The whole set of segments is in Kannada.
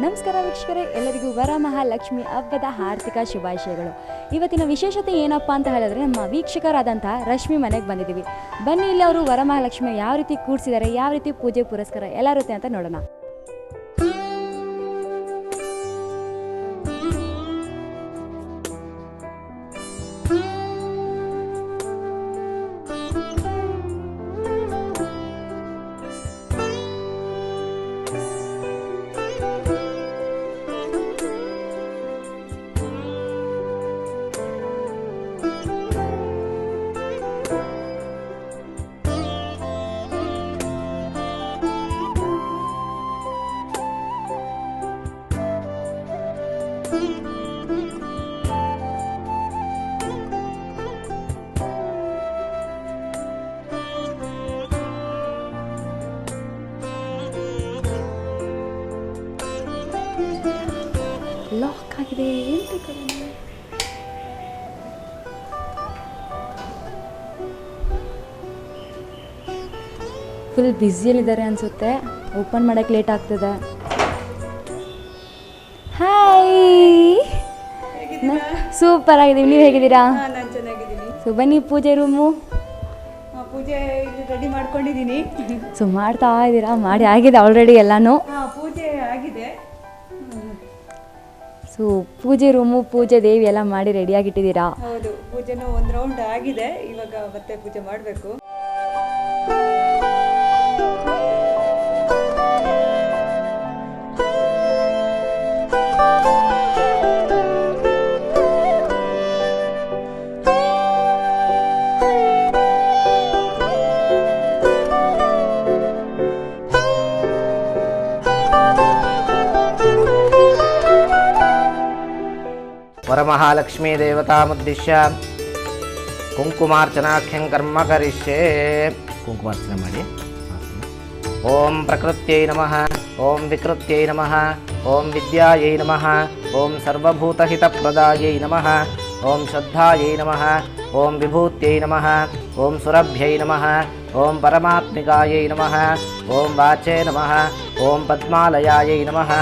ನಮಸ್ಕಾರ ವೀಕ್ಷಕರೇ, ಎಲ್ಲರಿಗೂ ವರಮಹಾಲಕ್ಷ್ಮಿ ಹಬ್ಬದ ಆರ್ಥಿಕ ಶುಭಾಶಯಗಳು. ಇವತ್ತಿನ ವಿಶೇಷತೆ ಏನಪ್ಪ ಅಂತ ಹೇಳಿದ್ರೆ, ನಮ್ಮ ವೀಕ್ಷಕರಾದಂಥ ರಶ್ಮಿ ಮನೆಗೆ ಬಂದಿದ್ದೀವಿ. ಬನ್ನಿ, ಇಲ್ಲಿ ಅವರು ವರಮಹಾಲಕ್ಷ್ಮಿ ಯಾವ ರೀತಿ ಕೂರಿಸಿದ್ದಾರೆ, ಯಾವ ರೀತಿ ಪೂಜೆ ಪುರಸ್ಕಾರ ಎಲ್ಲ ಇರುತ್ತೆ ಅಂತ ನೋಡೋಣ. ಲಾಕ್ ಆಗಿದೆ. ಫುಲ್ ಬ್ಯುಸಿಯಲ್ಲಿದ್ದಾರೆ ಅನಿಸುತ್ತೆ, ಓಪನ್ ಮಾಡೋಕ್ಕೆ ಲೇಟ್ ಆಗ್ತದೆ. ಹಾಯ್, ಸೂಪರ್ ಆಗಿದ್ದೀವಿ, ನೀವು ಹೇಗಿದ್ದೀರಾ? ನಾನು ಚೆನ್ನಾಗಿದ್ದೀನಿ. ಸೊ ಬನ್ನಿ, ಪೂಜೆ ರೂಮು ಪೂಜೆ ರೆಡಿ ಮಾಡ್ಕೊಂಡಿದ್ದೀನಿ. ಸೊ ಮಾಡ್ತಾ ಇದ್ದೀರಾ? ಮಾಡಿ ಆಗಿದೆ ಆಲ್ರೆಡಿ ಎಲ್ಲನೂ. ಪೂಜೆ ಆಗಿದೆ. ಸೊ ಪೂಜೆ ರೂಮು, ಪೂಜೆ ದೇವಿ ಎಲ್ಲ ಮಾಡಿ ರೆಡಿಯಾಗಿಟ್ಟಿದ್ದೀರಾ? ಹೌದು, ಪೂಜೆನೂ ಒಂದು ರೌಂಡ್ ಆಗಿದೆ. ಇವಾಗ ಮತ್ತೆ ಪೂಜೆ ಮಾಡಬೇಕು. ವರಮಹಾಲಕ್ಷ್ಮೀ ದೇವತಾಮುದ್ದೇಶ್ಯ ಕುಂಕುಮಾರ್ಚನಾಖ್ಯಂ ಕರ್ಮ ಕರಿಷ್ಯೆ. ಕುಂಕುಮಾರ್ಚನೆ ಮಾಡಿ. ಓಂ ಪ್ರಕೃತ್ಯೈ ನಮಃ, ಓಂ ವಿಕೃತ್ಯೈ ನಮಃ, ಓಂ ವಿದ್ಯಾಯೈ ನಮಃ, ಓಂ ಸರ್ವಭೂತಹಿತಪ್ರದಾಯೈ ನಮಃ, ಓಂ ಶ್ರದ್ಧಾಯೈ ನಮಃ, ಓಂ ವಿಭೂತ್ಯೈ ನಮಃ, ಓಂ ಸುರಭ್ಯೈ ನಮಃ, ಓಂ ಪರಮಾತ್ಮಿಕಾಯೈ ನಮಃ, ಓಂ ವಾಚೇ ನಮಃ, ಓಂ ಪದ್ಮಾಲಯಾಯೈ ನಮಃ,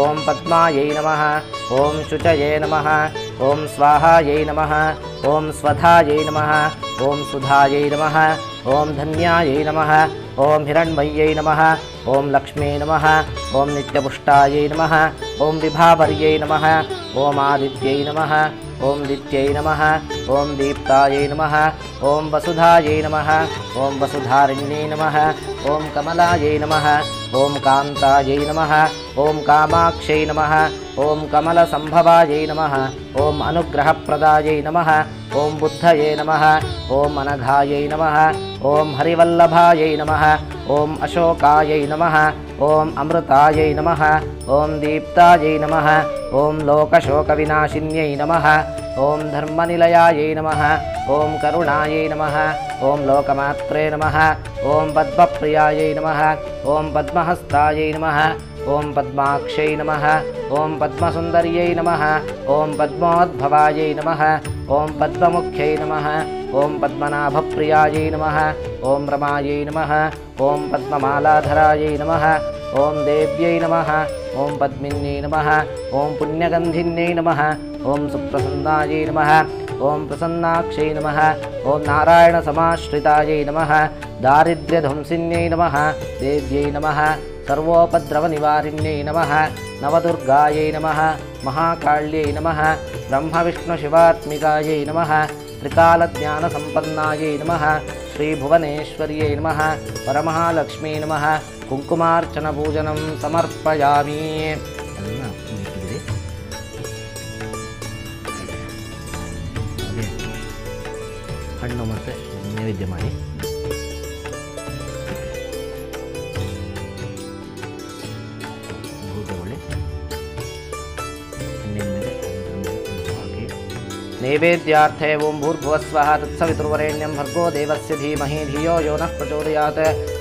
ಓಂ ಪದ್ಮಾಯೈ ನಮಃ, ಓಂ ಶುಚಯೇ ನಮಃ, ಓಂ ಸ್ವಾಹಾಯೈ ನಮಃ, ಓಂ ಸ್ವಧಾಯೈ ನಮಃ, ಓಂ ಸುಧಾಯೈ ನಮಃ, ಓಂ ಧನ್ಯಾಯೈ ನಮಃ, ಓಂ ಹಿರಣ್ಮಯ್ಯೈ ನಮಃ, ಓಂ ಲಕ್ಷ್ಮೀ ನಮಃ, ಓಂ ನಿತ್ಯಪುಷ್ಟಾಯೈ ನಮಃ, ಓಂ ವಿಭಾವರ್ಯೈ ನಮಃ, ಓಂ ಆದಿತ್ಯೈ ನಮಃ, ಓಂ ದಿತ್ಯೈ ನಮಃ, ಓಂ ದೀಪ್ತಾಯೈ ನಮಃ, ಓಂ ವಸುಧಾಯೈ ನಮಃ, ಓಂ ವಸುಧಾರಿಣ್ಯೈ ನಮಃ, ಓಂ ಕಮಲಾಯೈ ನಮಃ, ಓಂ ಕಾಂತಾಯೈ ನಮಃ, ಓಂ ಕಾಮಾಕ್ಷೈ ನಮಃ, ಓಂ ಕಮಲಸಂಭವಾಯೈ ನಮಃ, ಓಂ ಅನುಗ್ರಹಪ್ರದಾಯೈ ನಮಃ, ಓಂ ಬುದ್ಧಯೇ ನಮಃ, ಓಂ ಅನಘಾಯೈ ನಮಃ, ಓಂ ಹರಿವಲ್ಲಭಾಯೈ ನಮಃ, ಓಂ ಅಶೋಕಾಯೈ ನಮಃ, ಓಂ ಅಮೃತಾಯೈ ನಮಃ, ಓಂ ದೀಪ್ತಾಯೈ ನಮಃ, ಓಂ ಲೋಕಶೋಕವಿನಾಶಿನ್ಯೈ ನಮಃ, ಓಂ ಧರ್ಮನಿಲಯಾಯೈ ನಮಃ, ಓಂ ಕರುಣಾಯೈ ನಮಃ, ಓಂ ಲೋಕಮಾತ್ರೇ ನಮಃ, ಓಂ ಪದ್ಮಪ್ರಿಯಾಯೈ ನಮಃ, ಓಂ ಪದ್ಮಹಸ್ತಾಯೈ ನಮಃ, ಓಂ ಪದ್ಮಾಕ್ಷೈ ನಮಃ, ಓಂ ಪದ್ಮಸುಂದರ್ಯೈ ನಮಃ, ಓಂ ಪದ್ಮೋದ್ಭವಾಯೈ ನಮಃ, ಓಂ ಪದ್ಮಮುಖ್ಯೈ ನಮಃ, ಓಂ ಪದ್ಮನಾಭಪ್ರಿಯಾಯೈ ನಮಃ, ಓಂ ರಮಾಯೈ ನಮಃ, ಓಂ ಪದ್ಮಮಾಲಾಧರಾಯೈ ನಮಃ, ಓಂ ದೇವ್ಯೈ ನಮಃ, ಓಂ ಪದ್ಮಿನ್ಯೈ ನಮಃ, ಓಂ ಪುಣ್ಯಗಂಧಿನ್ಯೈ ನಮಃ, ಓಂ ಸುಪ್ರಸನ್ನಾಯೈ ನಮಃ, ಓಂ ಪ್ರಸನ್ನಾಕ್ಷೈ ನಮಃ, ಓಂ ನಾರಾಯಣ ಸಮಾಶ್ರಿತಾಯೈ ನಮಃ, ದಾರಿದ್ರ್ಯಧ್ವಂಸಿನ್ಯೈ ನಮಃ, ದೇವ್ಯೈ ನಮಃ, ಸರ್ವೋಪದ್ರವನಿವಾರಿಣ್ಯೈ ನಮಃ, ನವದುರ್ಗಾಯೈ ನಮಃ, ಮಹಾಕಾಳ್ಯೈ ನಮಃ, ಬ್ರಹ್ಮವಿಷ್ಣುಶಿವಾತ್ಮಿಕಾಯೈ ನಮಃ, ತ್ರಿಕಾಲಜ್ಞಾನಸಂಪನ್ನಾಯೈ ನಮಃ, ಶ್ರೀಭುವನೇಶ್ವರ್ಯೈ ನಮಃ, ವರಮಹಾಲಕ್ಷ್ಮೀ ನಮಃ. ಕುಂಕುಮಾರ್ಚನ ಪೂಜನಂ ಸಮರ್ಪಯಾಮಿ. ಹಣ್ಣು ಮತ್ತು ನೈವೇದ್ಯ ಮಾಡಿ. नैवेद्यार्थे ओं भूर्भुवस्वः तत्सवितुर्वरेण्यं भर्गो देवस्य धीमहि धियो यो नः प्रचोदयात्.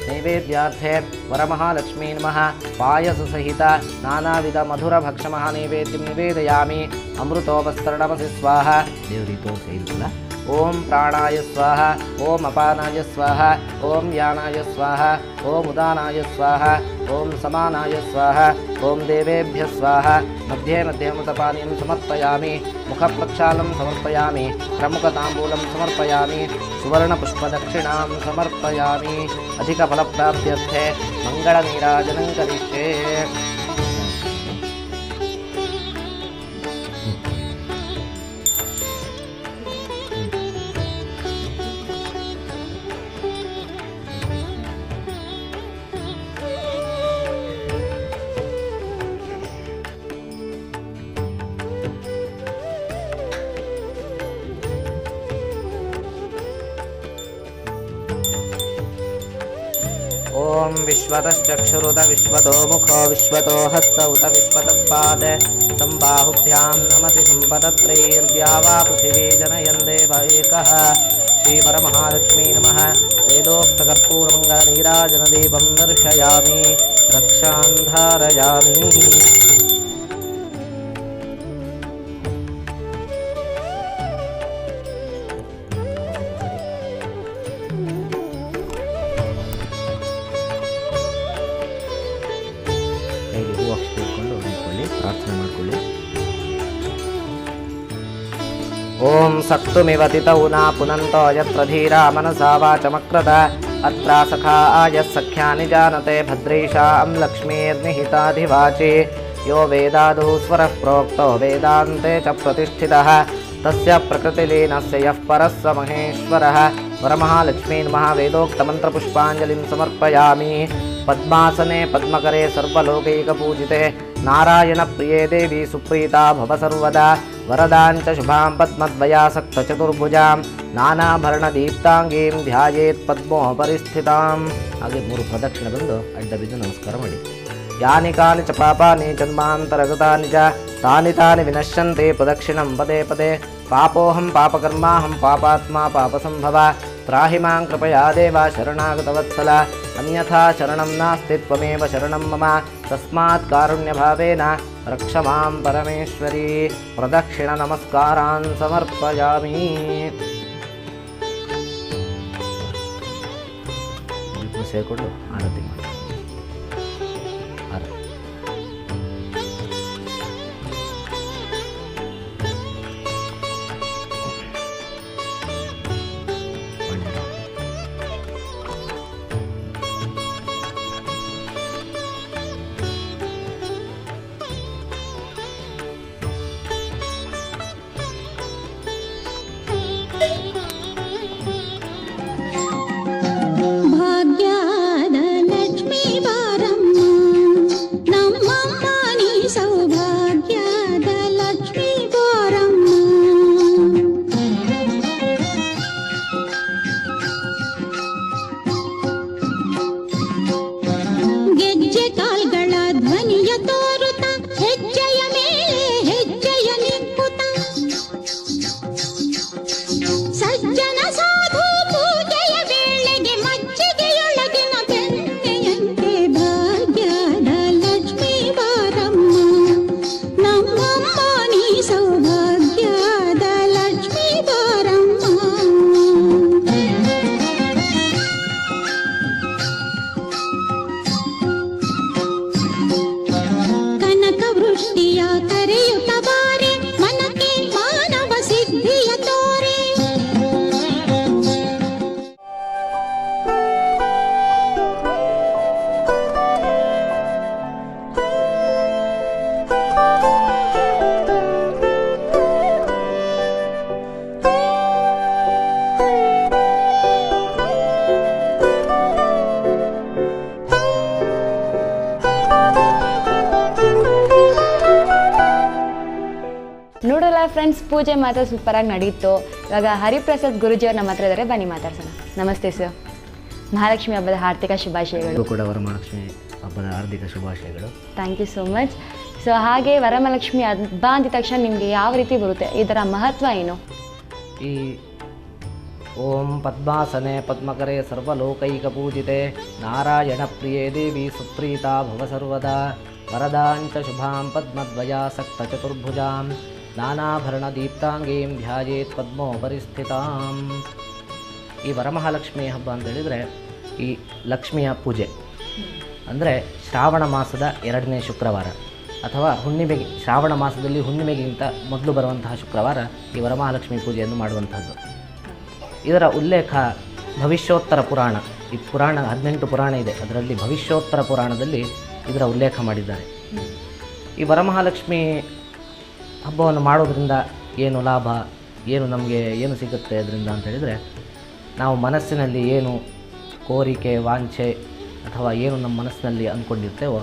नैवेद्यार्थे वरमहालक्ष्मी नमः पायससहित नानाविध मधुरभक्षमः नैवेद्यं निवेदयामि. अमृतोपस्तरणमसि स्वाहा. देवरीतो सेल्ला ಓಂ ಪ್ರಾಣಾಯ ಸ್ವಾಹ ಓಂ ಅಪಾನಾಯ ಸ್ವಾಹ ಓಂ ಯಾನಾಯ ಸ್ವಾಹ ಓಂ ಉದಾನಾಯ ಸ್ವಾಹ ಓಂ ಸಮಾನಾಯ ಸ್ವಾಹ ಓಂ ದೇವೇಭ್ಯ ಸ್ವಾಹ ಮಧ್ಯೆ ಮಧ್ಯೆ ಅಮೃತಪಾನೀಯಂ ಸಮರ್ಪಯಾಮಿ ಮುಖಪ್ರಕ್ಷಾಲಂ ಸಮರ್ಪಯಾಮಿ ಪ್ರಮುಖತಾಂಬೂಲಂ ಸಮರ್ಪಯಾಮಿ ಸುವರ್ಣಪುಷ್ಪದಕ್ಷಿಣಾಂ ಸಮರ್ಪಯಾಮಿ ಅಧಿಕಫಲಪ್ರಾಪ್ತ್ಯರ್ಥೆ ಮಂಗಳನೀರಾಜನಂ ಕರಿಷ್ಯೆ. ಓಂ ವಿಶ್ವತಶ್ಚಕ್ಷುರುತ ವಿಶ್ವತೋ ಮುಖೋ ವಿಶ್ವತೋ ಹಸ್ತ ಉತ ವಿಶ್ವತತ್ಪಾದ ಸಂಬಾಹುಭ್ಯಾಂ ನಮತಿ ಸಂಪದತ್ರೈರ್ದ್ಯಾವಾ ಪೃಥಿವೀ ಜನಯನ್ ದೇವ ಏಕಃ. ಶ್ರೀವರಮಹಾಲಕ್ಷ್ಮೀ ನಮಃ. ವೇದೋಕ್ತಕರ್ಪೂರಮಂಗಲನೀರಾಜನದೀಪಂ ದರ್ಶಯಾಮಿ ರಕ್ಷಾನ್ ಧಾರಯಾಮಿ. ಓಂ ಸಕ್ತುಮಿವ ತಿತೌ ನ ಪುನಂತೋ ಯತ್ರ ಧೀರಾ ಮನಸಾ ವಾಚಮಕ್ರತ ಅತ್ರ ಸಖಾ ಆಯಃ ಸಖ್ಯಾನಿ ಜಾನತೆ ಭದ್ರೈಷಾಂ ಲಕ್ಷ್ಮೀರ್ನಿಹಿತಾಧಿವಾಚಿ ಯೋ ವೇದಾದೌ ಸ್ವರಃ ಪ್ರೋಕ್ತೋ ವೇದಾಂತೆ ಚ ಪ್ರತಿಷ್ಠಿತಃ ತಸ್ಯ ಪ್ರಕೃತಿಲೀನಸ್ಯ ಯಃ ಪರಃ ಸ ಮಹೇಶ್ವರಃ. ವರಮಹಾಲಕ್ಷ್ಮೀ ನಮಃ. ವೇದೋಕ್ತಮಂತ್ರಪುಷ್ಪಾಂಜಲಿಂ ಸಮರ್ಪಯಾಮಿ. ಪದ್ಮಾಸನೆ ಪದ್ಮಕರೆ ಸರ್ವಲೋಕೈಕಪೂಜಿತೆ ನಾರಾಯಣಪ್ರಿಯೇ ದೇವಿ ಸುಪ್ರೀತಾ ಭವ ಸರ್ವದಾ. ವರದಾಂಚ ಶುಭಾಂ ಪದ್ಮದ್ವಯಾಸಕ್ತ ಚತುರ್ಭುಜಾಂ ನಾನಾಭರಣದೀಪ್ತಾಂಗೀಂ ಧ್ಯಾಯೇತ್ ಪದ್ಮೋಪರಿ ಸ್ಥಿತಾಂ. ಹಾಗೆ 3 ಪ್ರದಕ್ಷಿಣೆ ಬಂದು ಅಡ್ಡ ಬಿದ್ದು ನಮಸ್ಕಾರ ಮಾಡಿ. ಯಾನಿ ಕಾನಿ ಚ ಪಾಪಾನಿ ಜನ್ಮಾಂತರಗತಾನಿ ಚ ತಾನಿ ತಾನಿ ವಿನಶ್ಯಂತೆ ಪ್ರದಕ್ಷಿಣಂ ಪದೇ ಪದೇ. ಪಾಪೋಹಂ ಪಾಪಕರ್ಮಾಹಂ ಪಾಪಾತ್ಮ ಪಾಪಸಂಭವ ತ್ರಾಹಿ ಮಾಂ ಕೃಪಯಾ ದೇವ ಶರಣಾಗತವತ್ಸಲ. ಅನ್ಯಥಾ ಶರಣಂ ನಾಸ್ತಿ ತ್ವಮೇವ ಶರಣಂ ಮಮ ತಸ್ಮಾತ್ ಕಾರುಣ್ಯಭಾವೇನ ರಕ್ಷ ಮಾಂ ಪರಮೇಶ್ವರಿ. ಪ್ರದಕ್ಷಿಣ ನಮಸ್ಕಾರಾನ್ ಸಮರ್ಪಯಾಮಿ. ಸೇರಿಕೊಂಡು ಆರತಿ ಮಾಡಿ. ಭಾಗ್ಯದ ಲಕ್ಷ್ಮೀ ಬಾರಮ್ಮ ನಮ್ಮಮ್ಮ ನೀ ಸೌಭಾಗ್ಯದ ಲಕ್ಷ್ಮೀ ಬಾರಮ್ಮ. ಗೆಜ್ಜೆ ಕಾಲ್ಗಳ ಧ್ವನಿಯ ತೋರುತ್ತ ಹೆಜ್ಜೆಯ ಮೇಲೆ ಹೆಜ್ಜೆಯ ನಿಕ್ಕುತ್ತ ಸಜ್ಜನ ಸಾಧು ಪೂಜೆಯ ವೇಳೆಗೆ ಮಜ್ಜಿಗೆಯೊಳಗಿನ ಬೆಣ್ಣೆಯಂತೆ ಭಾಗ್ಯದ ಲಕ್ಷ್ಮೀ ಬಾರಮ್ಮ ನಮ್ಮಮ್ಮ ನೀ ಸೌಭಾಗ್ಯದ ಲಕ್ಷ್ಮೀ ಬಾರಮ್ಮ. ಕನಕ ವೃಷ್ಟಿಯ ಕರೆಯುತ್ತ ಬಾರೆ ಮನಕ್ಕೆ ಮಾನವ ಸಿದ್ಧಿಯ ತೋರೆ. ನೋಡೋಲ್ಲ ಫ್ರೆಂಡ್ಸ್, ಪೂಜೆ ಮಾತ್ರ ಸೂಪರಾಗಿ ನಡೀತು. ಇವಾಗ ಹರಿಪ್ರಸಾದ್ ಗುರುಜಿಯವ್ರು ನಮ್ಮ ಹತ್ರ ಇದ್ದಾರೆ, ಬನ್ನಿ ಮಾತಾಡ್ಸೋಣ. ನಮಸ್ತೆ ಸರ್. ಮಹಾಲಕ್ಷ್ಮಿ ಹಬ್ಬದ ಹಾರ್ದಿಕ ಶುಭಾಶಯಗಳು. ಕೂಡ ವರಮಹಾಲಕ್ಷ್ಮಿ ಹಬ್ಬದ ಹಾರ್ದಿಕ ಶುಭಾಶಯಗಳು. Thank you so much. So ಹಾಗೆ ವರಮಹಾಲಕ್ಷ್ಮಿ ಹಬ್ಬ ಅಂದ ತಕ್ಷಣ ನಿಮಗೆ ಯಾವ ರೀತಿ ಬರುತ್ತೆ, ಇದರ ಮಹತ್ವ ಏನು? ಈ ಓಂ ಪದ್ಮಾಸನೆ ಪದ್ಮಕರೆ ಸರ್ವಲೋಕೈಕಪೂಜಿತೆ ನಾರಾಯಣ ಪ್ರಿಯೇ ದೇವಿ ಸುಪ್ರೀತಾ ಭವ ಸರ್ವದಾ. ವರದಾಂಚ ಶುಭಾಂ ಪದ್ಮದ್ವಯಾಸಕ್ತ ಚತುರ್ಭುಜಾಂ ನಾನಾಭರಣ ದೀಪ್ತಾಂಗೀಂ ಧ್ಯಾಯೇತ್ ಪದ್ಮೋಪರಿ ಸ್ಥಿತಾಂ. ಈ ವರಮಹಾಲಕ್ಷ್ಮಿ ಹಬ್ಬ ಅಂತ ಹೇಳಿದರೆ ಈ ಲಕ್ಷ್ಮಿಯ ಪೂಜೆ ಅಂದರೆ ಶ್ರಾವಣ ಮಾಸದ 2ನೇ ಶುಕ್ರವಾರ ಅಥವಾ ಹುಣ್ಣಿಮೆಗೆ, ಶ್ರಾವಣ ಮಾಸದಲ್ಲಿ ಹುಣ್ಣಿಮೆಗಿಂತ ಮೊದಲು ಬರುವಂತಹ ಶುಕ್ರವಾರ ಈ ವರಮಹಾಲಕ್ಷ್ಮಿ ಪೂಜೆಯನ್ನು ಮಾಡುವಂಥದ್ದು. ಇದರ ಉಲ್ಲೇಖ ಭವಿಷ್ಯೋತ್ತರ ಪುರಾಣ, ಈ ಪುರಾಣ 18 ಪುರಾಣ ಇದೆ, ಅದರಲ್ಲಿ ಭವಿಷ್ಯೋತ್ತರ ಪುರಾಣದಲ್ಲಿ ಇದರ ಉಲ್ಲೇಖ ಮಾಡಿದ್ದಾರೆ. ಈ ವರಮಹಾಲಕ್ಷ್ಮಿ ಹಬ್ಬವನ್ನು ಮಾಡೋದ್ರಿಂದ ಏನು ಲಾಭ, ನಮಗೆ ಏನು ಸಿಗುತ್ತೆ ಅದರಿಂದ ಅಂತ ಹೇಳಿದರೆ, ನಾವು ಮನಸ್ಸಿನಲ್ಲಿ ಏನು ಕೋರಿಕೆ ವಾಂಛೆ ಅಥವಾ ಏನು ನಮ್ಮ ಮನಸ್ಸಿನಲ್ಲಿ ಅಂದ್ಕೊಂಡಿರ್ತೇವೋ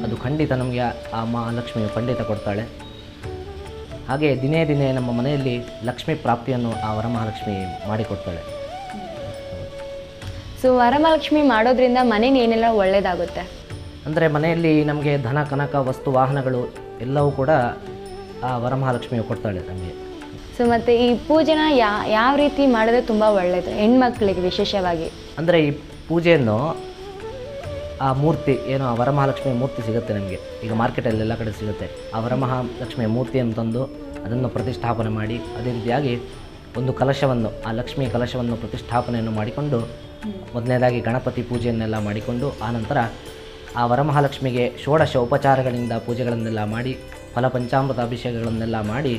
ಅದು ಖಂಡಿತ ನಮಗೆ ಆ ಮಹಾಲಕ್ಷ್ಮಿಯು ಖಂಡಿತ ಕೊಡ್ತಾಳೆ. ಹಾಗೆ ದಿನೇ ದಿನೇ ನಮ್ಮ ಮನೆಯಲ್ಲಿ ಲಕ್ಷ್ಮೀ ಪ್ರಾಪ್ತಿಯನ್ನು ಆ ವರಮಹಾಲಕ್ಷ್ಮಿ ಮಾಡಿಕೊಡ್ತಾಳೆ. ಸೊ ವರಮಹಾಲಕ್ಷ್ಮಿ ಮಾಡೋದ್ರಿಂದ ಮನೇಲಿ ಏನೆಲ್ಲ ಒಳ್ಳೆಯದಾಗುತ್ತೆ ಅಂದರೆ ಮನೆಯಲ್ಲಿ ನಮಗೆ ಧನ ಕನಕ ವಸ್ತು ವಾಹನಗಳು ಎಲ್ಲವೂ ಕೂಡ ಆ ವರಮಹಾಲಕ್ಷ್ಮಿಯು ಕೊಡ್ತಾಳೆ ನಮಗೆ. ಸೊ ಮತ್ತು ಈ ಪೂಜೆನ ಯಾವ ರೀತಿ ಮಾಡಿದ್ರೆ ತುಂಬ ಒಳ್ಳೆಯದು ಹೆಣ್ಮಕ್ಳಿಗೆ ವಿಶೇಷವಾಗಿ? ಅಂದರೆ ಈ ಪೂಜೆಯನ್ನು ಆ ಮೂರ್ತಿ ಏನು ಆ ವರಮಹಾಲಕ್ಷ್ಮಿಯ ಮೂರ್ತಿ ಸಿಗುತ್ತೆ ನಮಗೆ, ಈಗ ಮಾರ್ಕೆಟಲ್ಲಿ ಎಲ್ಲ ಕಡೆ ಸಿಗುತ್ತೆ. ಆ ವರಮಹಾಲಕ್ಷ್ಮಿಯ ಮೂರ್ತಿಯನ್ನು ತಂದು ಅದನ್ನು ಪ್ರತಿಷ್ಠಾಪನೆ ಮಾಡಿ, ಅದೇ ರೀತಿಯಾಗಿ ಒಂದು ಕಲಶವನ್ನು, ಆ ಲಕ್ಷ್ಮಿಯ ಕಲಶವನ್ನು ಪ್ರತಿಷ್ಠಾಪನೆಯನ್ನು ಮಾಡಿಕೊಂಡು ಮೊದಲನೇದಾಗಿ ಗಣಪತಿ ಪೂಜೆಯನ್ನೆಲ್ಲ ಮಾಡಿಕೊಂಡು ಆನಂತರ ಆ ವರಮಹಾಲಕ್ಷ್ಮಿಗೆ ಷೋಡಶ ಉಪಚಾರಗಳಿಂದ ಪೂಜೆಗಳನ್ನೆಲ್ಲ ಮಾಡಿ ಫಲಪಂಚಾಮೃತ ಅಭಿಷೇಕಗಳನ್ನೆಲ್ಲ ಮಾಡಿ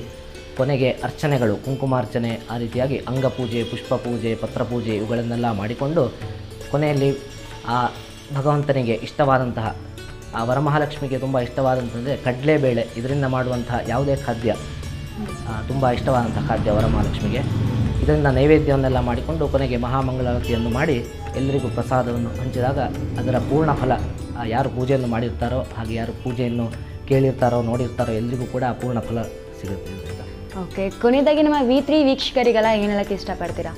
ಕೊನೆಗೆ ಅರ್ಚನೆಗಳು, ಕುಂಕುಮಾರ್ಚನೆ, ಆ ರೀತಿಯಾಗಿ ಅಂಗಪೂಜೆ, ಪುಷ್ಪ ಪೂಜೆ, ಪತ್ರಪೂಜೆ ಇವುಗಳನ್ನೆಲ್ಲ ಮಾಡಿಕೊಂಡು ಕೊನೆಯಲ್ಲಿ ಆ ಭಗವಂತನಿಗೆ ಇಷ್ಟವಾದಂತಹ, ಆ ವರಮಹಾಲಕ್ಷ್ಮಿಗೆ ತುಂಬ ಇಷ್ಟವಾದಂಥದ್ದೇ ಕಡಲೆಬೇಳೆ, ಇದರಿಂದ ಮಾಡುವಂತಹ ಯಾವುದೇ ಖಾದ್ಯ ತುಂಬ ಇಷ್ಟವಾದಂಥ ಖಾದ್ಯ ವರಮಹಾಲಕ್ಷ್ಮಿಗೆ. ಇದರಿಂದ ನೈವೇದ್ಯವನ್ನೆಲ್ಲ ಮಾಡಿಕೊಂಡು ಕೊನೆಗೆ ಮಹಾಮಂಗಳಾರತಿಯನ್ನು ಮಾಡಿ ಎಲ್ಲರಿಗೂ ಪ್ರಸಾದವನ್ನು ಹಂಚಿದಾಗ ಅದರ ಪೂರ್ಣ ಫಲ ಯಾರು ಪೂಜೆಯನ್ನು ಮಾಡಿರ್ತಾರೋ, ಹಾಗೆ ಯಾರು ಪೂಜೆಯನ್ನು ಕೇಳಿರ್ತಾರೋ ನೋಡಿರ್ತಾರೋ ಎಲ್ಲರಿಗೂ ಕೂಡ ಆ ಪೂರ್ಣ ಫಲ ಸಿಗುತ್ತೆ. ಓಕೆ, ಕೊನೆಯದಾಗಿ ನಮ್ಮ V3 ವೀಕ್ಷಕರಿಗೆಲ್ಲ ಏನು ಹೇಳಕ್ಕೆ ಇಷ್ಟಪಡ್ತೀರಾ?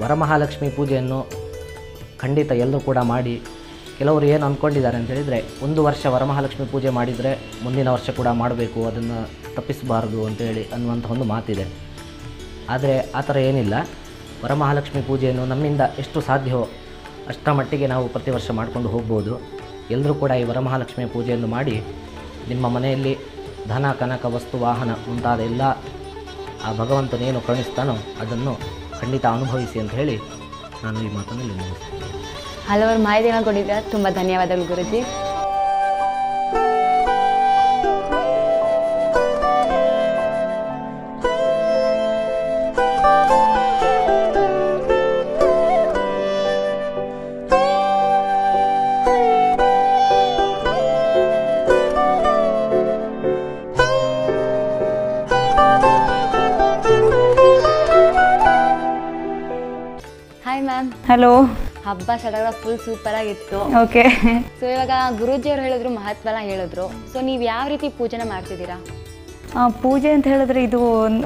ವರಮಹಾಲಕ್ಷ್ಮಿ ಪೂಜೆಯನ್ನು ಖಂಡಿತ ಎಲ್ಲರೂ ಕೂಡ ಮಾಡಿ. ಕೆಲವರು ಏನು ಅಂದ್ಕೊಂಡಿದ್ದಾರೆ ಅಂತ ಹೇಳಿದರೆ, ಒಂದು ವರ್ಷ ವರಮಹಾಲಕ್ಷ್ಮಿ ಪೂಜೆ ಮಾಡಿದರೆ ಮುಂದಿನ ವರ್ಷ ಕೂಡ ಮಾಡಬೇಕು, ಅದನ್ನು ತಪ್ಪಿಸಬಾರ್ದು ಅಂತೇಳಿ ಅನ್ನುವಂಥ ಒಂದು ಮಾತಿದೆ. ಆದರೆ ಆ ಥರ ಏನಿಲ್ಲ. ವರಮಹಾಲಕ್ಷ್ಮಿ ಪೂಜೆಯನ್ನು ನಮ್ಮಿಂದ ಎಷ್ಟು ಸಾಧ್ಯವೋ ಅಷ್ಟರ ಮಟ್ಟಿಗೆ ನಾವು ಪ್ರತಿ ವರ್ಷ ಮಾಡಿಕೊಂಡು ಹೋಗ್ಬೋದು. ಎಲ್ಲರೂ ಕೂಡ ಈ ವರಮಹಾಲಕ್ಷ್ಮಿಯ ಪೂಜೆಯನ್ನು ಮಾಡಿ ನಿಮ್ಮ ಮನೆಯಲ್ಲಿ ಧನ ಕನಕ ವಸ್ತು ವಾಹನ ಮುಂತಾದ ಎಲ್ಲ ಆ ಭಗವಂತನೇನು ಕರುಣಿಸ್ತಾನೋ ಅದನ್ನು ಖಂಡಿತ ಅನುಭವಿಸಿ ಅಂತ ಹೇಳಿ ನಾನು ಈ ಮಾತನ್ನು ಇಲ್ಲಿ ಮುಗಿಸ್ತೀನಿ. ಹಲವಾರು ಮಾಹಿತಿಗಳನ್ನ ಕೊಟ್ಟಿದ್ದೀರಾ, ತುಂಬ ಧನ್ಯವಾದಗಳು ಗುರುಜಿ. Hi ma'am. ಹಲೋ. ಹಬ್ಬ ಸಡಗರ ಫುಲ್ ಸೂಪರ್ ಆಗಿತ್ತು. ಓಕೆ. ಸೊ ಇವಾಗ ಗುರೂಜಿ ಅವ್ರು ಹೇಳಿದ್ರು, ಮಹತ್ವನ ಹೇಳಿದ್ರು. ಸೊ ನೀವು ಯಾವ ರೀತಿ ಪೂಜೆನ ಮಾಡ್ತಿದ್ದೀರಾ? ಪೂಜೆ ಅಂತ ಹೇಳಿದ್ರೆ ಇದು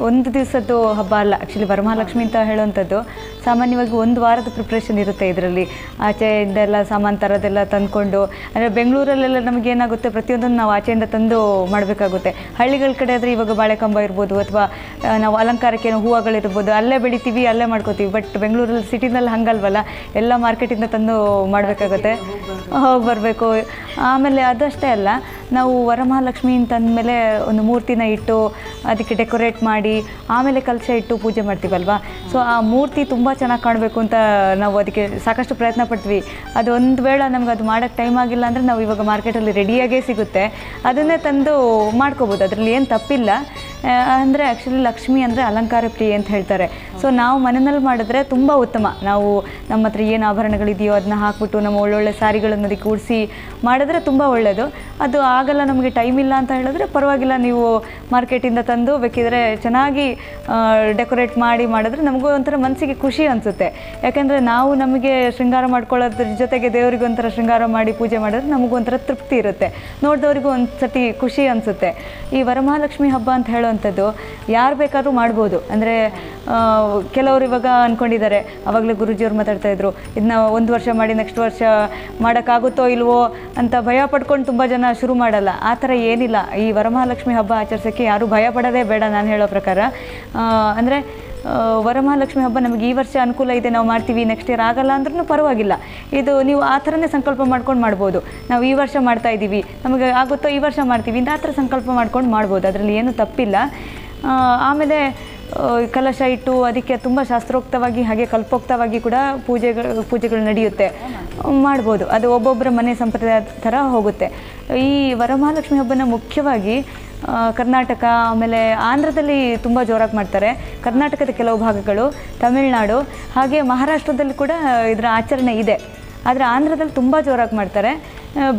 ಒಂದು ದಿವಸದ್ದು ಹಬ್ಬ ಅಲ್ಲ. ಆ್ಯಕ್ಚುಲಿ ವರಮಹಾಲಕ್ಷ್ಮಿ ಅಂತ ಹೇಳುವಂಥದ್ದು ಸಾಮಾನ್ಯವಾಗಿ ಒಂದು ವಾರದ ಪ್ರಿಪ್ರೇಷನ್ ಇರುತ್ತೆ. ಇದರಲ್ಲಿ ಆಚೆಯಿಂದೆಲ್ಲ ಸಾಮಾನು ತರೋದೆಲ್ಲ ತಂದ್ಕೊಂಡು, ಅಂದರೆ ಬೆಂಗಳೂರಲ್ಲೆಲ್ಲ ನಮಗೇನಾಗುತ್ತೆ, ಪ್ರತಿಯೊಂದನ್ನು ನಾವು ಆಚೆಯಿಂದ ತಂದು ಮಾಡಬೇಕಾಗುತ್ತೆ. ಹಳ್ಳಿಗಳ ಕಡೆ ಆದರೆ ಇವಾಗ ಬಾಳೆಕಂಬ ಇರ್ಬೋದು ಅಥವಾ ನಾವು ಅಲಂಕಾರಕ್ಕೆ ಹೂವುಗಳಿರ್ಬೋದು, ಅಲ್ಲೇ ಬೆಳಿತೀವಿ, ಅಲ್ಲೇ ಮಾಡ್ಕೋತೀವಿ. ಬಟ್ ಬೆಂಗಳೂರಲ್ಲಿ ಸಿಟಿನಲ್ಲಿ ಹಂಗಲ್ವಲ್ಲ, ಎಲ್ಲ ಮಾರ್ಕೆಟಿಂದ ತಂದು ಮಾಡಬೇಕಾಗುತ್ತೆ, ಹೋಗಿ ಬರಬೇಕು. ಆಮೇಲೆ ಅದಷ್ಟೇ ಅಲ್ಲ, ನಾವು ವರಮಹಾಲಕ್ಷ್ಮಿ ಅಂತಂದಮೇಲೆ ಒಂದು ಮೂರ್ತಿನ ಇಟ್ಟು ಅದಕ್ಕೆ ಡೆಕೋರೇಟ್ ಮಾಡಿ ಆಮೇಲೆ ಕಲಶ ಇಟ್ಟು ಪೂಜೆ ಮಾಡ್ತೀವಲ್ವ. ಸೊ ಆ ಮೂರ್ತಿ ತುಂಬ ಚೆನ್ನಾಗಿ ಕಾಣಬೇಕು ಅಂತ ನಾವು ಅದಕ್ಕೆ ಸಾಕಷ್ಟು ಪ್ರಯತ್ನ ಪಡ್ತೀವಿ. ಅದು ಒಂದು ವೇಳೆ ನಮ್ಗೆ ಅದು ಮಾಡೋಕ್ಕೆ ಟೈಮ್ ಆಗಿಲ್ಲ ಅಂದರೆ ನಾವು ಇವಾಗ ಮಾರ್ಕೆಟಲ್ಲಿ ರೆಡಿಯಾಗೇ ಸಿಗುತ್ತೆ, ಅದನ್ನೇ ತಂದು ಮಾಡ್ಕೋಬೋದು, ಅದರಲ್ಲಿ ಏನು ತಪ್ಪಿಲ್ಲ. ಅಂದರೆ ಆ್ಯಕ್ಚುಲಿ ಲಕ್ಷ್ಮಿ ಅಂದರೆ ಅಲಂಕಾರ ಪ್ರಿಯೆ ಅಂತ ಹೇಳ್ತಾರೆ. ಸೊ ನಾವು ಮನೆಯಲ್ಲಿ ಮಾಡಿದ್ರೆ ತುಂಬ ಉತ್ತಮ. ನಾವು ನಮ್ಮ ಹತ್ರ ಏನು ಆಭರಣಗಳಿದೆಯೋ ಅದನ್ನ ಹಾಕ್ಬಿಟ್ಟು ನಮ್ಮ ಒಳ್ಳೊಳ್ಳೆ ಸ್ಯಾರಿಗಳನ್ನು ಅದಕ್ಕೆ ಕೂಡಿಸಿ ಮಾಡಿದ್ರೆ ತುಂಬ ಒಳ್ಳೆಯದು. ಅದು ಆಗಲ್ಲ, ನಮಗೆ ಟೈಮ್ ಇಲ್ಲ ಅಂತ ಹೇಳಿದ್ರೆ ಪರವಾಗಿಲ್ಲ, ನೀವು ಮಾರ್ಕೆಟಿಂದ ತಂದು ಬೇಕಿದ್ರೆ ಚೆನ್ನಾಗಿ ಡೆಕೋರೇಟ್ ಮಾಡಿದ್ರೆ ನಮಗೂ ಒಂಥರ ಮನಸ್ಸಿಗೆ ಖುಷಿ ಅನಿಸುತ್ತೆ. ಯಾಕೆಂದರೆ ನಾವು ನಮಗೆ ಶೃಂಗಾರ ಮಾಡ್ಕೊಳ್ಳೋದ್ರ ಜೊತೆಗೆ ದೇವರಿಗೂ ಒಂಥರ ಶೃಂಗಾರ ಮಾಡಿ ಪೂಜೆ ಮಾಡಿದ್ರೆ ನಮಗೂ ಒಂಥರ ತೃಪ್ತಿ ಇರುತ್ತೆ, ನೋಡಿದವರಿಗೂ ಒಂದು ಸತಿ ಖುಷಿ ಅನಿಸುತ್ತೆ. ಈ ವರಮಹಾಲಕ್ಷ್ಮಿ ಹಬ್ಬ ಅಂತ ಹೇಳುವಂಥದ್ದು ಯಾರು ಬೇಕಾದ್ರೂ ಮಾಡ್ಬೋದು. ಅಂದರೆ ಕೆಲವರು ಇವಾಗ ಅಂದ್ಕೊಂಡಿದ್ದಾರೆ, ಆವಾಗಲೇ ಗುರೂಜಿಯವ್ರು ಮಾತಾಡ್ತಾಯಿದ್ರು, ಇದನ್ನ ಒಂದು ವರ್ಷ ಮಾಡಿ ನೆಕ್ಸ್ಟ್ ವರ್ಷ ಮಾಡೋಕ್ಕಾಗುತ್ತೋ ಇಲ್ವೋ ಅಂತ ಭಯ ಪಡ್ಕೊಂಡು ತುಂಬ ಜನ ಶುರು ಮಾಡಲ್ಲ. ಆ ಥರ ಏನಿಲ್ಲ. ಈ ವರಮಹಾಲಕ್ಷ್ಮಿ ಹಬ್ಬ ಆಚರಿಸೋಕ್ಕೆ ಯಾರೂ ಭಯ ಪಡೋದೇ ಬೇಡ ನಾನು ಹೇಳೋ ಪ್ರಕಾರ. ಅಂದರೆ ವರಮಹಾಲಕ್ಷ್ಮಿ ಹಬ್ಬ ನಮಗೆ ಈ ವರ್ಷ ಅನುಕೂಲ ಇದೆ ನಾವು ಮಾಡ್ತೀವಿ, ನೆಕ್ಸ್ಟ್ ಇಯರ್ ಆಗಲ್ಲ ಅಂದ್ರೂ ಪರವಾಗಿಲ್ಲ. ಇದು ನೀವು ಆ ಥರನೇ ಸಂಕಲ್ಪ ಮಾಡ್ಕೊಂಡು ಮಾಡ್ಬೋದು. ನಾವು ಈ ವರ್ಷ ಮಾಡ್ತಾ ಇದ್ದೀವಿ, ನಮಗೆ ಆಗುತ್ತೋ ಈ ವರ್ಷ ಮಾಡ್ತೀವಿ ಅಂತ ಆ ಥರ ಸಂಕಲ್ಪ ಮಾಡ್ಕೊಂಡು ಮಾಡ್ಬೋದು, ಅದರಲ್ಲಿ ಏನೂ ತಪ್ಪಿಲ್ಲ. ಆಮೇಲೆ ಕಲಶ ಇಟ್ಟು ಅದಕ್ಕೆ ತುಂಬ ಶಾಸ್ತ್ರೋಕ್ತವಾಗಿ ಹಾಗೆ ಕಲ್ಪೋಕ್ತವಾಗಿ ಕೂಡ ಪೂಜೆಗಳು ನಡೆಯುತ್ತೆ, ಮಾಡ್ಬೋದು. ಅದು ಒಬ್ಬೊಬ್ಬರ ಮನೆ ಸಂಪ್ರದಾಯ ಥರ ಹೋಗುತ್ತೆ. ಈ ವರಮಹಾಲಕ್ಷ್ಮಿ ಹಬ್ಬನ ಮುಖ್ಯವಾಗಿ ಕರ್ನಾಟಕ ಆಮೇಲೆ ಆಂಧ್ರದಲ್ಲಿ ತುಂಬ ಜೋರಾಗಿ ಮಾಡ್ತಾರೆ. ಕರ್ನಾಟಕದ ಕೆಲವು ಭಾಗಗಳು, ತಮಿಳುನಾಡು ಹಾಗೆ ಮಹಾರಾಷ್ಟ್ರದಲ್ಲಿ ಕೂಡ ಇದರ ಆಚರಣೆ ಇದೆ. ಆದರೆ ಆಂಧ್ರದಲ್ಲಿ ತುಂಬ ಜೋರಾಗಿ ಮಾಡ್ತಾರೆ,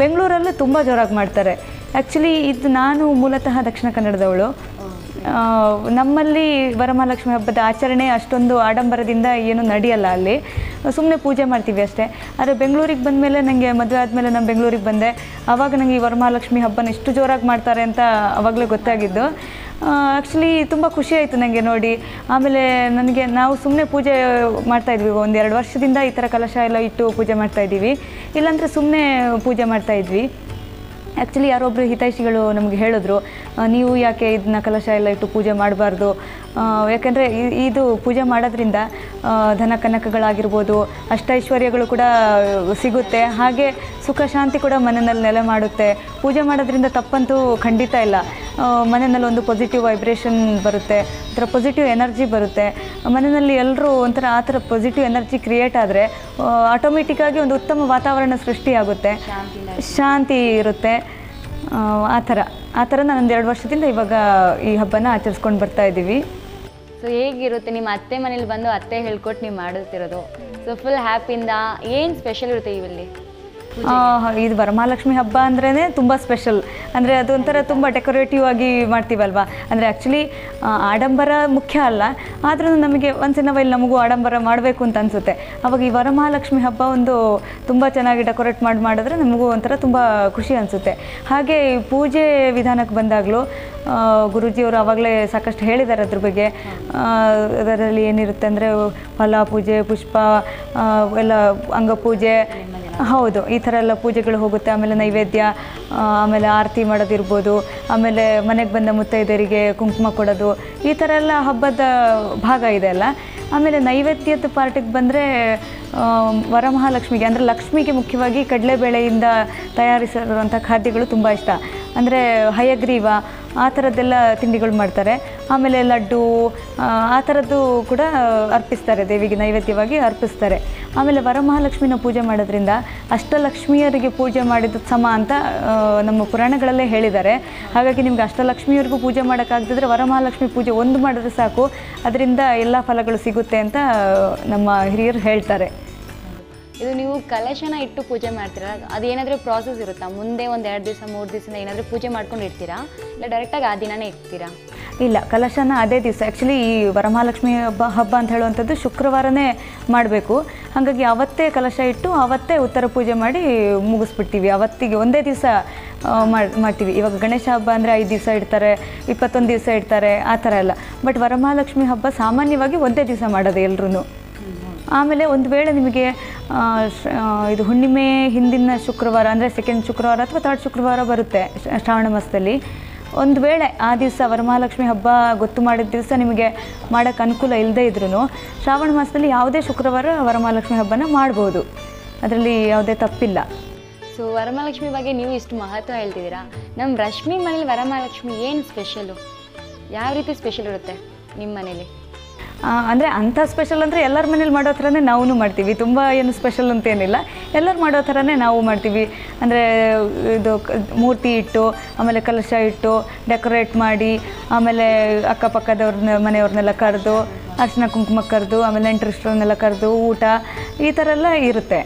ಬೆಂಗಳೂರಲ್ಲೂ ತುಂಬ ಜೋರಾಗಿ ಮಾಡ್ತಾರೆ. ಆ್ಯಕ್ಚುಲಿ ಇದು ನಾನು ಮೂಲತಃ ದಕ್ಷಿಣ ಕನ್ನಡದವಳು. ನಮ್ಮಲ್ಲಿ ವರಮಹಾಲಕ್ಷ್ಮಿ ಹಬ್ಬದ ಆಚರಣೆ ಅಷ್ಟೊಂದು ಆಡಂಬರದಿಂದ ಏನೂ ನಡೆಯಲ್ಲ, ಅಲ್ಲಿ ಸುಮ್ಮನೆ ಪೂಜೆ ಮಾಡ್ತೀವಿ ಅಷ್ಟೇ. ಆದರೆ ಬೆಂಗಳೂರಿಗೆ ಬಂದಮೇಲೆ ನನಗೆ ಮದುವೆ ಆದಮೇಲೆ ನಾನು ಬೆಂಗಳೂರಿಗೆ ಬಂದೆ, ಆವಾಗ ನನಗೆ ಈ ವರಮಹಾಲಕ್ಷ್ಮಿ ಹಬ್ಬನ ಇಷ್ಟು ಜೋರಾಗಿ ಮಾಡ್ತಾರೆ ಅಂತ ಆವಾಗಲೇ ಗೊತ್ತಾಗಿದ್ದು. ಆ್ಯಕ್ಚುಲಿ ತುಂಬ ಖುಷಿ ಆಯಿತು ನನಗೆ ನೋಡಿ. ಆಮೇಲೆ ನಾವು ಸುಮ್ಮನೆ ಪೂಜೆ ಮಾಡ್ತಾಯಿದ್ವಿ, 1-2 ವರ್ಷದಿಂದ ಈ ಥರ ಕಲಶ ಎಲ್ಲ ಇಟ್ಟು ಪೂಜೆ ಮಾಡ್ತಾಯಿದ್ದೀವಿ, ಇಲ್ಲಾಂದರೆ ಸುಮ್ಮನೆ ಪೂಜೆ ಮಾಡ್ತಾಯಿದ್ವಿ. ಆ್ಯಕ್ಚುಲಿ ಯಾರೊಬ್ಬರು ಹಿತೈಷಿಗಳು ನಮಗೆ ಹೇಳಿದ್ರು, ನೀವು ಯಾಕೆ ಇದನ್ನ ಕಲಶ ಎಲ್ಲ ಇಟ್ಟು ಪೂಜೆ ಮಾಡಬಾರ್ದು, ಯಾಕೆಂದರೆ ಇದು ಪೂಜೆ ಮಾಡೋದ್ರಿಂದ ಧನ ಕನಕಗಳಾಗಿರ್ಬೋದು, ಅಷ್ಟೈಶ್ವರ್ಯಗಳು ಕೂಡ ಸಿಗುತ್ತೆ, ಹಾಗೆ ಸುಖ ಶಾಂತಿ ಕೂಡ ಮನೆಯಲ್ಲಿ ನೆಲೆ ಮಾಡುತ್ತೆ. ಪೂಜೆ ಮಾಡೋದ್ರಿಂದ ತಪ್ಪಂತೂ ಖಂಡಿತ ಇಲ್ಲ. ಮನೆಯಲ್ಲಿ ಒಂದು ಪಾಸಿಟಿವ್ ವೈಬ್ರೇಷನ್ ಬರುತ್ತೆ, ಒಂಥರ ಪಾಸಿಟಿವ್ ಎನರ್ಜಿ ಬರುತ್ತೆ ಮನೆಯಲ್ಲಿ. ಎಲ್ಲರೂ ಒಂಥರ ಆ ಥರ ಪಾಸಿಟಿವ್ ಎನರ್ಜಿ ಕ್ರಿಯೇಟ್ ಆದರೆ ಆಟೋಮೆಟಿಕ್ಕಾಗಿ ಒಂದು ಉತ್ತಮ ವಾತಾವರಣ ಸೃಷ್ಟಿಯಾಗುತ್ತೆ, ಶಾಂತಿ ಇರುತ್ತೆ. ಆ ಥರ ನಾನು 1-2 ವರ್ಷದಿಂದ ಇವಾಗ ಈ ಹಬ್ಬನ ಆಚರಿಸ್ಕೊಂಡು ಬರ್ತಾ ಇದ್ದೀವಿ. ಸೊ ಹೇಗಿರುತ್ತೆ ನಿಮ್ಮ ಅತ್ತೆ ಮನೇಲಿ ಬಂದು ಅತ್ತೆ ಹೇಳ್ಕೊಟ್ಟು ನೀವು ಮಾಡುತ್ತಿರೋದು? ಸೊ ಫುಲ್ ಹ್ಯಾಪಿಯಿಂದ ಏನು ಸ್ಪೆಷಲ್ ಇರುತ್ತೆ ಇಲ್ಲಿ? ಇದು ವರಮಹಾಲಕ್ಷ್ಮಿ ಹಬ್ಬ ಅಂದ್ರೇ ತುಂಬ ಸ್ಪೆಷಲ್. ಅಂದರೆ ಅದೊಂಥರ ತುಂಬ ಡೆಕೋರೇಟಿವ್ ಆಗಿ ಮಾಡ್ತೀವಲ್ವ. ಅಂದರೆ ಆ್ಯಕ್ಚುಲಿ ಆಡಂಬರ ಮುಖ್ಯ ಅಲ್ಲ, ಆದ್ರೂ ನಮಗೆ ಒನ್ಸ್ ಇನ್ ಅ ವೈಲ್ ನಮಗೂ ಆಡಂಬರ ಮಾಡಬೇಕು ಅಂತ ಅನಿಸುತ್ತೆ. ಅವಾಗ ಈ ವರಮಹಾಲಕ್ಷ್ಮಿ ಹಬ್ಬ ಒಂದು ತುಂಬ ಚೆನ್ನಾಗಿ ಡೆಕೋರೇಟ್ ಮಾಡಿದ್ರೆ ನಮಗೂ ಒಂಥರ ತುಂಬ ಖುಷಿ ಅನಿಸುತ್ತೆ. ಹಾಗೆ ಪೂಜೆ ವಿಧಾನಕ್ಕೆ ಬಂದಾಗಲೂ ಗುರೂಜಿಯವರು ಆವಾಗಲೇ ಸಾಕಷ್ಟು ಹೇಳಿದ್ದಾರೆ ಅದ್ರ ಬಗ್ಗೆ. ಅದರಲ್ಲಿ ಏನಿರುತ್ತೆ ಅಂದರೆ ಫಲ ಪೂಜೆ, ಪುಷ್ಪ ಎಲ್ಲ, ಅಂಗಪೂಜೆ, ಹೌದು, ಈ ಥರ ಎಲ್ಲ ಪೂಜೆಗಳು ಹೋಗುತ್ತೆ. ಆಮೇಲೆ ನೈವೇದ್ಯ, ಆಮೇಲೆ ಆರತಿ ಮಾಡೋದಿರ್ಬೋದು, ಆಮೇಲೆ ಮನೆಗೆ ಬಂದ ಮುತ್ತೈದೆಯರಿಗೆ ಕುಂಕುಮ ಕೊಡೋದು, ಈ ಥರ ಎಲ್ಲ ಹಬ್ಬದ ಭಾಗ ಇದೆ ಅಲ್ಲ. ಆಮೇಲೆ ನೈವೇದ್ಯದ ಪಾರ್ಟಿಗೆ ಬಂದರೆ ವರಮಹಾಲಕ್ಷ್ಮಿಗೆ ಅಂದರೆ ಲಕ್ಷ್ಮಿಗೆ ಮುಖ್ಯವಾಗಿ ಕಡಲೆಬೇಳೆಯಿಂದ ತಯಾರಿಸಿರುವಂಥ ಖಾದ್ಯಗಳು ತುಂಬ ಇಷ್ಟ. ಅಂದರೆ ಹಯಗ್ರೀವ ಆ ಥರದ್ದೆಲ್ಲ ತಿಂಡಿಗಳು ಮಾಡ್ತಾರೆ. ಆಮೇಲೆ ಲಡ್ಡು ಆ ಥರದ್ದು ಕೂಡ ಅರ್ಪಿಸ್ತಾರೆ, ದೇವಿಗೆ ನೈವೇದ್ಯವಾಗಿ ಅರ್ಪಿಸ್ತಾರೆ. ಆಮೇಲೆ ವರಮಹಾಲಕ್ಷ್ಮಿನ ಪೂಜೆ ಮಾಡೋದ್ರಿಂದ ಅಷ್ಟಲಕ್ಷ್ಮಿಯರಿಗೆ ಪೂಜೆ ಮಾಡಿದ ಸಮ ಅಂತ ನಮ್ಮ ಪುರಾಣಗಳಲ್ಲೇ ಹೇಳಿದ್ದಾರೆ. ಹಾಗಾಗಿ ನಿಮ್ಗೆ ಅಷ್ಟಲಕ್ಷ್ಮಿಯರಿಗೂ ಪೂಜೆ ಮಾಡೋಕ್ಕಾಗದಿದ್ರೆ ವರಮಹಾಲಕ್ಷ್ಮಿ ಪೂಜೆ ಒಂದು ಮಾಡಿದ್ರೆ ಸಾಕು, ಅದರಿಂದ ಎಲ್ಲ ಫಲಗಳು ಸಿಗುತ್ತೆ ಅಂತ ನಮ್ಮ ಹಿರಿಯರು ಹೇಳ್ತಾರೆ. ಇದು ನೀವು ಕಲಶನ ಇಟ್ಟು ಪೂಜೆ ಮಾಡ್ತೀರಾ, ಅದೇನಾದರೂ ಪ್ರಾಸೆಸ್ ಇರುತ್ತಾ? ಮುಂದೆ 1-2 ದಿವಸ 3 ದಿವಸದಿಂದ ಏನಾದರೂ ಪೂಜೆ ಮಾಡ್ಕೊಂಡು ಇಡ್ತೀರಾ, ಇಲ್ಲ ಡೈರೆಕ್ಟಾಗಿ ಆ ದಿನನೇ ಇಡ್ತೀರಾ? ಇಲ್ಲ, ಕಲಶನ ಅದೇ ದಿವಸ. ಆ್ಯಕ್ಚುಲಿ ಈ ವರಮಹಾಲಕ್ಷ್ಮಿ ಹಬ್ಬ ಅಂತ ಹೇಳುವಂಥದ್ದು ಶುಕ್ರವಾರನೇ ಮಾಡಬೇಕು. ಹಾಗಾಗಿ ಅವತ್ತೇ ಕಲಶ ಇಟ್ಟು ಅವತ್ತೇ ಉತ್ತರ ಪೂಜೆ ಮಾಡಿ ಮುಗಿಸ್ಬಿಡ್ತೀವಿ. ಅವತ್ತಿಗೆ ಒಂದೇ ದಿವಸ ಮಾಡ್ತೀವಿ. ಇವಾಗ ಗಣೇಶ ಹಬ್ಬ ಅಂದರೆ 5 ದಿವಸ ಇಡ್ತಾರೆ, 21 ದಿವಸ ಇಡ್ತಾರೆ, ಆ ಥರ ಎಲ್ಲ. ಬಟ್ ವರಮಹಾಲಕ್ಷ್ಮಿ ಹಬ್ಬ ಸಾಮಾನ್ಯವಾಗಿ ಒಂದೇ ದಿವಸ ಮಾಡೋದು ಎಲ್ಲರೂ. ಆಮೇಲೆ ಒಂದು ವೇಳೆ ನಿಮಗೆ ಇದು ಹುಣ್ಣಿಮೆ ಹಿಂದಿನ ಶುಕ್ರವಾರ ಅಂದರೆ 2nd ಶುಕ್ರವಾರ ಅಥವಾ 3rd ಶುಕ್ರವಾರ ಬರುತ್ತೆ ಶ್ರಾವಣ ಮಾಸದಲ್ಲಿ, ಒಂದು ವೇಳೆ ಆ ದಿವಸ ವರಮಹಾಲಕ್ಷ್ಮಿ ಹಬ್ಬ ಗೊತ್ತು ಮಾಡಿದ ದಿವಸ ನಿಮಗೆ ಮಾಡೋಕ್ಕೆ ಅನುಕೂಲ ಇಲ್ಲದೇ ಇದ್ರೂ ಶ್ರಾವಣ ಮಾಸದಲ್ಲಿ ಯಾವುದೇ ಶುಕ್ರವಾರ ವರಮಹಾಲಕ್ಷ್ಮಿ ಹಬ್ಬನ ಮಾಡ್ಬೋದು, ಅದರಲ್ಲಿ ಯಾವುದೇ ತಪ್ಪಿಲ್ಲ. ಸೊ ವರಮಹಾಲಕ್ಷ್ಮಿ ಬಗ್ಗೆ ನೀವು ಇಷ್ಟು ಮಹತ್ವ ಹೇಳ್ತಿದ್ದೀರಾ. ನಮ್ಮ ರಶ್ಮಿ ಮನೇಲಿ ವರಮಹಾಲಕ್ಷ್ಮಿ ಏನು ಸ್ಪೆಷಲು, ಯಾವ ರೀತಿ ಸ್ಪೆಷಲ್ ಇರುತ್ತೆ ನಿಮ್ಮ ಮನೇಲಿ? ಅಂದರೆ ಅಂಥ ಸ್ಪೆಷಲ್ ಅಂದರೆ ಎಲ್ಲರ ಮನೇಲಿ ಮಾಡೋ ಥರನೇ ನಾವು ಮಾಡ್ತೀವಿ. ತುಂಬ ಏನು ಸ್ಪೆಷಲ್ ಅಂತೇನಿಲ್ಲ, ಎಲ್ಲರೂ ಮಾಡೋ ಥರನೇ ನಾವು ಮಾಡ್ತೀವಿ. ಅಂದರೆ ಇದು ಮೂರ್ತಿ ಇಟ್ಟು, ಆಮೇಲೆ ಕಲಶ ಇಟ್ಟು ಡೆಕೋರೇಟ್ ಮಾಡಿ, ಆಮೇಲೆ ಅಕ್ಕಪಕ್ಕದವ್ರನ್ನ ಮನೆಯವ್ರನ್ನೆಲ್ಲ ಕರೆದು ಅರ್ಶಿನ ಕುಂಕುಮ ಕರೆದು, ಆಮೇಲೆ ನೆಂಟರಿಷ್ಟರನ್ನೆಲ್ಲ ಕರೆದು ಊಟ ಈ ಥರ ಎಲ್ಲ ಇರುತ್ತೆ.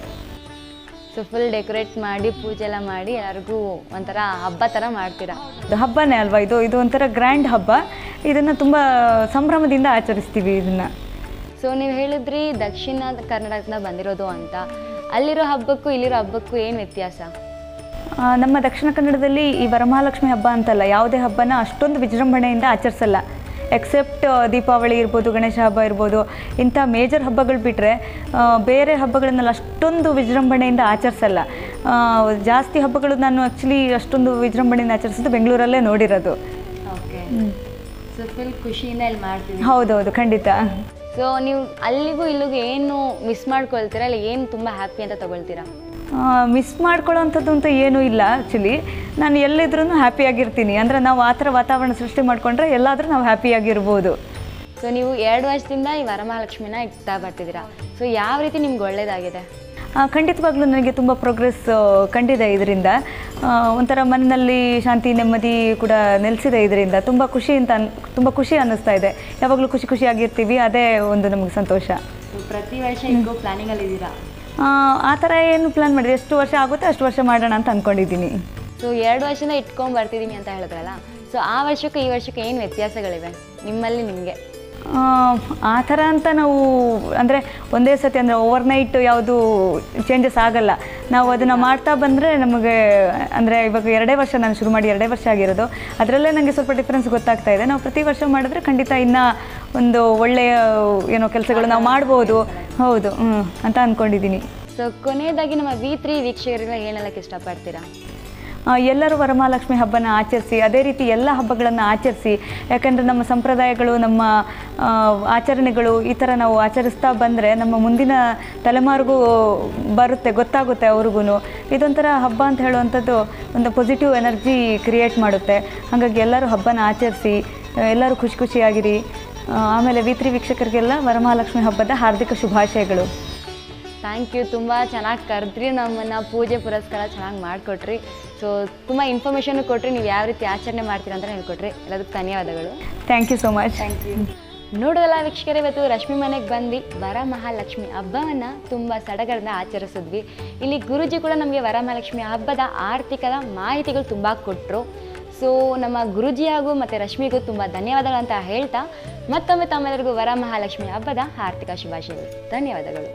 ಸೊ ಫುಲ್ ಡೆಕೋರೇಟ್ ಮಾಡಿ ಪೂಜೆ ಎಲ್ಲ ಮಾಡಿ ಎಲ್ಲರಿಗೂ ಒಂಥರ ಹಬ್ಬ ಥರ ಮಾಡ್ತೀರಾ? ಹಬ್ಬನೇ ಅಲ್ವಾ ಇದು ಒಂಥರ ಗ್ರ್ಯಾಂಡ್ ಹಬ್ಬ. ಇದನ್ನು ತುಂಬ ಸಂಭ್ರಮದಿಂದ ಆಚರಿಸ್ತೀವಿ ಇದನ್ನು. ಸೊ ನೀವು ಹೇಳಿದ್ರಿ ದಕ್ಷಿಣ ಕರ್ನಾಟಕದಿಂದ ಬಂದಿರೋದು ಅಂತ, ಅಲ್ಲಿರೋ ಹಬ್ಬಕ್ಕೂ ಇಲ್ಲಿರೋ ಹಬ್ಬಕ್ಕೂ ಏನು ವ್ಯತ್ಯಾಸ? ನಮ್ಮ ದಕ್ಷಿಣ ಕನ್ನಡದಲ್ಲಿ ಈ ವರಮಹಾಲಕ್ಷ್ಮಿ ಹಬ್ಬ ಅಂತಲ್ಲ, ಯಾವುದೇ ಹಬ್ಬನ ಅಷ್ಟೊಂದು ವಿಜೃಂಭಣೆಯಿಂದ ಆಚರಿಸಲ್ಲ. ಎಕ್ಸೆಪ್ಟ್ ದೀಪಾವಳಿ ಇರ್ಬೋದು, ಗಣೇಶ ಹಬ್ಬ ಇರ್ಬೋದು, ಇಂಥ ಮೇಜರ್ ಹಬ್ಬಗಳು ಬಿಟ್ಟರೆ ಬೇರೆ ಹಬ್ಬಗಳನ್ನೆಲ್ಲ ಅಷ್ಟೊಂದು ವಿಜೃಂಭಣೆಯಿಂದ ಆಚರಿಸಲ್ಲ. ಜಾಸ್ತಿ ಹಬ್ಬಗಳು ನಾನು ಆ್ಯಕ್ಚುಲಿ ಅಷ್ಟೊಂದು ವಿಜೃಂಭಣೆಯಿಂದ ಆಚರಿಸೋದು ಬೆಂಗಳೂರಲ್ಲೇ ನೋಡಿರೋದು. ಓಕೆ. ಸೊ ಫುಲ್ ಖುಷಿಯಿಂದ ಇಲ್ಲಿ ಮಾಡ್ತೀವಿ. ಹೌದೌದು, ಖಂಡಿತ. ಸೊ ನೀವು ಅಲ್ಲಿಗೂ ಇಲ್ಲಿಗೂ ಏನು ಮಿಸ್ ಮಾಡ್ಕೊಳ್ತೀರಾ, ಇಲ್ಲ ಏನು ತುಂಬ ಹ್ಯಾಪಿ ಅಂತ ತಗೊಳ್ತೀರಾ? ಮಿಸ್ ಮಾಡ್ಕೊಳ್ಳೋವಂಥದ್ದು ಅಂತ ಏನೂ ಇಲ್ಲ. ಆ್ಯಕ್ಚುಲಿ ನಾನು ಎಲ್ಲಿದ್ರೂ ಹ್ಯಾಪಿಯಾಗಿರ್ತೀನಿ. ಅಂದರೆ ನಾವು ಆ ಥರ ವಾತಾವರಣ ಸೃಷ್ಟಿ ಮಾಡಿಕೊಂಡ್ರೆ ಎಲ್ಲಾದರೂ ನಾವು ಹ್ಯಾಪಿಯಾಗಿರ್ಬೋದು. ಸೊ ನೀವು 2 ವರ್ಷದಿಂದ ಈ ವರಮಹಾಲಕ್ಷ್ಮಿನ ಇಡ್ತಾ ಬರ್ತಿದ್ದೀರಾ. ಸೊ ಯಾವ ರೀತಿ ನಿಮ್ಗೆ ಒಳ್ಳೆಯದಾಗಿದೆ? ಖಂಡಿತವಾಗ್ಲೂ ನನಗೆ ತುಂಬ ಪ್ರೋಗ್ರೆಸ್ ಕಂಡಿದೆ ಇದರಿಂದ. ಒಂಥರ ಮನೆಯಲ್ಲಿ ಶಾಂತಿ ನೆಮ್ಮದಿ ಕೂಡ ನೆಲೆಸಿದೆ ಇದರಿಂದ. ತುಂಬ ಖುಷಿ ಅನ್ನಿಸ್ತಾ ಇದೆ. ಯಾವಾಗಲೂ ಖುಷಿಯಾಗಿರ್ತೀವಿ, ಅದೇ ಒಂದು ನಮಗೆ ಸಂತೋಷ. ಪ್ರತಿ ವರ್ಷ ಇಟ್ಕೋ ಪ್ಲಾನಿಂಗಲ್ಲಿ ಇದ್ದೀರಾ? ಆ ಥರ ಏನು ಪ್ಲ್ಯಾನ್ ಮಾಡಿದೆ, ಎಷ್ಟು ವರ್ಷ ಆಗುತ್ತೆ ಅಷ್ಟು ವರ್ಷ ಮಾಡೋಣ ಅಂತ ಅಂದ್ಕೊಂಡಿದ್ದೀನಿ. ಸೊ 2 ವರ್ಷದಿಂದ ಇಟ್ಕೊಂಡು ಬರ್ತಿದ್ದೀನಿ ಅಂತ ಹೇಳಿದ್ರಲ್ಲ, ಸೊ ಆ ವರ್ಷಕ್ಕೆ ಈ ವರ್ಷಕ್ಕೆ ಏನು ವ್ಯತ್ಯಾಸಗಳಿವೆ ನಿಮ್ಮಲ್ಲಿ ನಿಮಗೆ? ಆ ಥರ ಅಂತ ನಾವು ಅಂದರೆ ಒಂದೇ ಸತಿ ಅಂದರೆ ಓವರ್ನೈಟ್ ಯಾವುದು ಚೇಂಜಸ್ ಆಗಲ್ಲ. ನಾವು ಅದನ್ನು ಮಾಡ್ತಾ ಬಂದರೆ ನಮಗೆ ಅಂದರೆ ಇವಾಗ 2 ವರ್ಷ ನಾನು ಶುರು ಮಾಡಿ 2 ವರ್ಷ ಆಗಿರೋದು. ಅದರಲ್ಲೇ ನನಗೆ ಸ್ವಲ್ಪ ಡಿಫ್ರೆನ್ಸ್ ಗೊತ್ತಾಗ್ತಾ ಇದೆ. ನಾವು ಪ್ರತಿ ವರ್ಷ ಮಾಡಿದ್ರೆ ಖಂಡಿತ ಇನ್ನೂ ಒಂದು ಒಳ್ಳೆಯ ಏನೋ ಕೆಲಸಗಳು ನಾವು ಮಾಡ್ಬೋದು. ಹೌದು, ಅಂತ ಅಂದ್ಕೊಂಡಿದ್ದೀನಿ. ಸೊ ಕೊನೆಯದಾಗಿ ನಮ್ಮ V3 ವೀಕ್ಷಕರಿಗೆ ಏನೆಲ್ಲಕ್ಕೆ ಇಷ್ಟಪಡ್ತೀರಾ? ಎಲ್ಲರೂ ವರಮಹಾಲಕ್ಷ್ಮಿ ಹಬ್ಬನ ಆಚರಿಸಿ, ಅದೇ ರೀತಿ ಎಲ್ಲ ಹಬ್ಬಗಳನ್ನು ಆಚರಿಸಿ. ಯಾಕಂದರೆ ನಮ್ಮ ಸಂಪ್ರದಾಯಗಳು, ನಮ್ಮ ಆಚರಣೆಗಳು ಈ ಥರ ನಾವು ಆಚರಿಸ್ತಾ ಬಂದರೆ ನಮ್ಮ ಮುಂದಿನ ತಲೆಮಾರಿಗೂ ಗೊತ್ತಾಗುತ್ತೆ ಅವ್ರಿಗೂ. ಇದೊಂಥರ ಹಬ್ಬ ಅಂತ ಹೇಳುವಂಥದ್ದು ಒಂದು ಪಾಸಿಟಿವ್ ಎನರ್ಜಿ ಕ್ರಿಯೇಟ್ ಮಾಡುತ್ತೆ. ಹಾಗಾಗಿ ಎಲ್ಲರೂ ಹಬ್ಬನ ಆಚರಿಸಿ, ಎಲ್ಲರೂ ಖುಷಿಯಾಗಿರಿ. ಆಮೇಲೆ V3 ವೀಕ್ಷಕರಿಗೆಲ್ಲ ವರಮಹಾಲಕ್ಷ್ಮಿ ಹಬ್ಬದ ಹಾರ್ದಿಕ ಶುಭಾಶಯಗಳು. Thank you. ತುಂಬ ಚೆನ್ನಾಗಿ ಕರೆದ್ರಿ, ನಮ್ಮನ್ನು ಪೂಜೆ ಪುರಸ್ಕಾರ ಚೆನ್ನಾಗಿ ಮಾಡಿಕೊಟ್ರಿ. ಸೊ ತುಂಬ ಇನ್ಫಾರ್ಮೇಷನ್ ಕೊಟ್ಟರಿ, ನೀವು ಯಾವ ರೀತಿ ಆಚರಣೆ ಮಾಡ್ತೀರಾ ಅಂತ ಹೇಳ್ಕೊಟ್ರಿ. ಎಲ್ಲದಕ್ಕೂ ಧನ್ಯವಾದಗಳು. Thank you so much. Thank you. ನೋಡೋದಲ್ಲ ವೀಕ್ಷಕರೇ, ಇವತ್ತು ರಶ್ಮಿ ಮನೆಗೆ ಬಂದು ವರಮಹಾಲಕ್ಷ್ಮಿ ಹಬ್ಬವನ್ನು ತುಂಬ ಸಡಗರದಿಂದ ಆಚರಿಸಿದ್ವಿ. ಇಲ್ಲಿ ಗುರೂಜಿ ಕೂಡ ನಮಗೆ ವರಮಹಾಲಕ್ಷ್ಮಿ ಹಬ್ಬದ ಆರ್ಥಿಕದ ಮಾಹಿತಿಗಳು ತುಂಬ ಕೊಟ್ಟರು. ಸೊ ನಮ್ಮ ಗುರೂಜಿ ಹಾಗೂ ಮತ್ತು ರಶ್ಮಿಗೂ ತುಂಬ ಧನ್ಯವಾದಗಳು ಅಂತ ಹೇಳ್ತಾ ಮತ್ತೊಮ್ಮೆ ತಮ್ಮೆಲ್ಲರಿಗೂ ವರಮಹಾಲಕ್ಷ್ಮಿ ಹಬ್ಬದ ಆರ್ಥಿಕ ಶುಭಾಶಯಗಳು. ಧನ್ಯವಾದಗಳು.